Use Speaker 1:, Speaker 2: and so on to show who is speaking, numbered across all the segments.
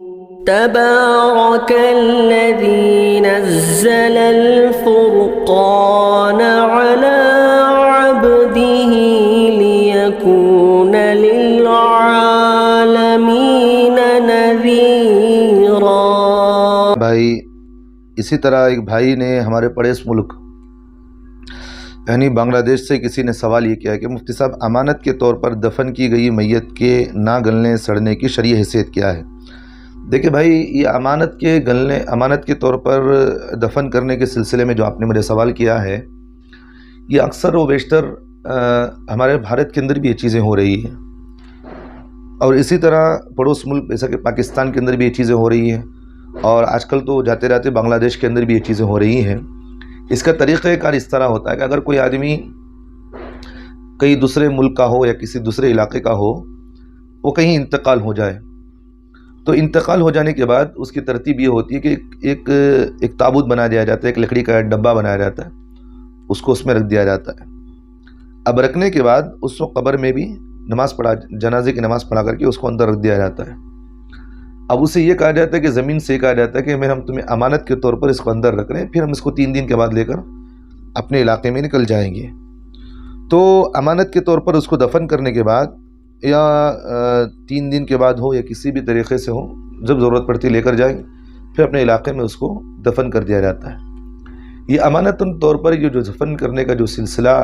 Speaker 1: تبارك الذي نزل الفرقان على عبده ليكون للعالمين نذيرا۔
Speaker 2: بھائی اسی طرح ایک بھائی نے ہمارے پڑوس ملک یعنی بنگلہ دیش سے کسی نے سوال یہ کیا کہ مفتی صاحب امانت کے طور پر دفن کی گئی میت کے نہ گلنے سڑنے کی شرعی حیثیت کیا ہے؟ دیکھیں بھائی، یہ امانت کے طور پر دفن کرنے کے سلسلے میں جو آپ نے مجھے سوال کیا ہے، یہ اکثر و بیشتر ہمارے بھارت کے اندر بھی یہ چیزیں ہو رہی ہیں، اور اسی طرح پڑوس ملک جیسا کہ پاکستان کے اندر بھی یہ چیزیں ہو رہی ہیں، اور آج کل تو جاتے رہتے بنگلہ دیش کے اندر بھی یہ چیزیں ہو رہی ہیں۔ اس کا طریقہ کار اس طرح ہوتا ہے کہ اگر کوئی آدمی کئی دوسرے ملک کا ہو یا کسی دوسرے علاقے کا ہو، وہ کہیں انتقال ہو جائے، تو انتقال ہو جانے کے بعد اس کی ترتیب یہ ہوتی ہے کہ ایک تابوت بنا دیا جاتا ہے، ایک لکڑی کا ڈبہ بنایا جاتا ہے، اس کو اس میں رکھ دیا جاتا ہے۔ اب رکھنے کے بعد اس کو قبر میں بھی جنازے کی نماز پڑھا کر کے اس کو اندر رکھ دیا جاتا ہے۔ اب اسے یہ کہا جاتا ہے کہ زمین سے کہا جاتا ہے کہ ہم تمہیں امانت کے طور پر اس کو اندر رکھ رہے ہیں، پھر ہم اس کو 3 دن کے بعد لے کر اپنے علاقے میں نکل جائیں گے۔ تو امانت کے طور پر اس کو دفن کرنے کے بعد یا 3 دن کے بعد ہو یا کسی بھی طریقے سے ہو، جب ضرورت پڑتی لے کر جائیں، پھر اپنے علاقے میں اس کو دفن کر دیا جاتا ہے۔ یہ امانتاً طور پر یہ جو دفن کرنے کا جو سلسلہ،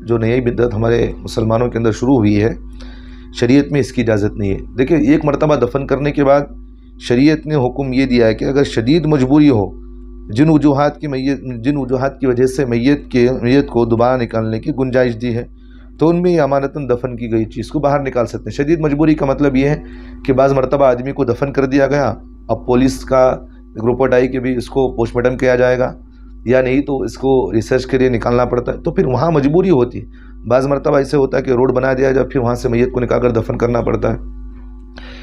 Speaker 2: جو نئی بدعت ہمارے مسلمانوں کے اندر شروع ہوئی ہے، شریعت میں اس کی اجازت نہیں ہے۔ دیکھیں، ایک مرتبہ دفن کرنے کے بعد شریعت نے حکم یہ دیا ہے کہ اگر شدید مجبوری ہو، جن وجوہات کی وجہ سے میت کو دوبارہ نکالنے کی گنجائش دی ہے، تو ان میں یہ امانتاً دفن کی گئی چیز کو باہر نکال سکتے ہیں۔ شدید مجبوری کا مطلب یہ ہے کہ بعض مرتبہ آدمی کو دفن کر دیا گیا، اب پولیس کا رپورٹ آئی کہ بھی اس کو پوسٹ مارٹم کیا جائے گا، یا نہیں تو اس کو ریسرچ کے لیے نکالنا پڑتا ہے، تو پھر وہاں مجبوری ہوتی ہے۔ بعض مرتبہ ایسے ہوتا ہے کہ روڈ بنا دیا جائے، پھر وہاں سے میت کو نکال کر دفن کرنا پڑتا ہے۔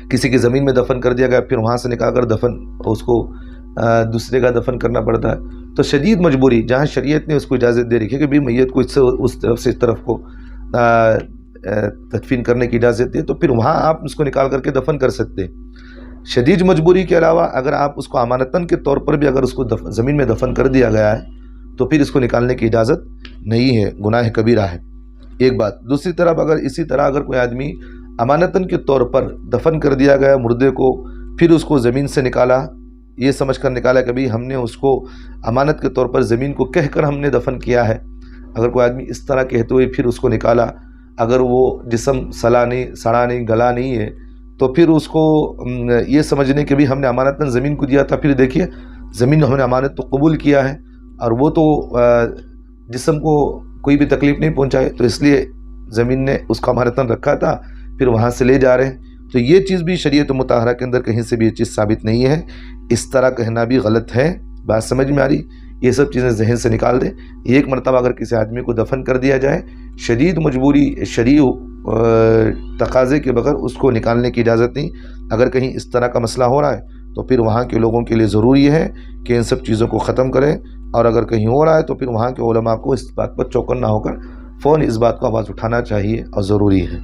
Speaker 2: کسی کی زمین میں دفن کر دیا گیا، پھر وہاں سے نکال کر اس کو دوسرے کا دفن کرنا پڑتا ہے۔ تو شدید مجبوری جہاں شریعت نے اس کو اجازت دے رکھی ہے کہ بھی میت کو اس طرف سے اس طرف کو تدفین کرنے کی اجازت دے، تو پھر وہاں آپ اس کو نکال کر کے دفن کر سکتے ہیں۔ شدید مجبوری کے علاوہ اگر آپ اس کو امانتاً کے طور پر بھی اگر اس کو زمین میں دفن کر دیا گیا ہے، تو پھر اس کو نکالنے کی اجازت نہیں ہے، گناہ کبیرہ ہے، ایک بات۔ دوسری طرف اسی طرح اگر کوئی آدمی امانتاً کے طور پر دفن کر دیا گیا مردے کو، پھر اس کو زمین سے نکالا، یہ سمجھ کر نکالا کہ بھی ہم نے اس کو امانت کے طور پر زمین کو کہہ کر ہم نے دفن کیا ہے، اگر کوئی آدمی اس طرح کہتے ہوئے پھر اس کو نکالا، اگر وہ جسم سڑا نہیں گلا نہیں ہے، تو پھر اس کو یہ سمجھنے کہ بھی ہم نے امانتاً زمین کو دیا تھا، پھر دیکھیے زمین ہم نے امانت تو قبول کیا ہے، اور وہ تو جسم کو کوئی بھی تکلیف نہیں پہنچائے، تو اس لیے زمین نے اس کا امانتاً رکھا تھا، پھر وہاں سے لے جا رہے ہیں۔ تو یہ چیز بھی شریعت مطہرہ کے اندر کہیں سے بھی یہ چیز ثابت نہیں ہے، اس طرح کہنا بھی غلط ہے۔ بات سمجھ میں آ رہی؟ یہ سب چیزیں ذہن سے نکال دیں۔ ایک مرتبہ اگر کسی آدمی کو دفن کر دیا جائے، شدید مجبوری شرعی تقاضے کے بغیر اس کو نکالنے کی اجازت نہیں۔ اگر کہیں اس طرح کا مسئلہ ہو رہا ہے تو پھر وہاں کے لوگوں کے لیے ضروری ہے کہ ان سب چیزوں کو ختم کریں، اور اگر کہیں ہو رہا ہے تو پھر وہاں کے علماء کو اس بات پر چوکن نہ ہو کر فوراً اس بات کو آواز اٹھانا چاہیے اور ضروری ہے۔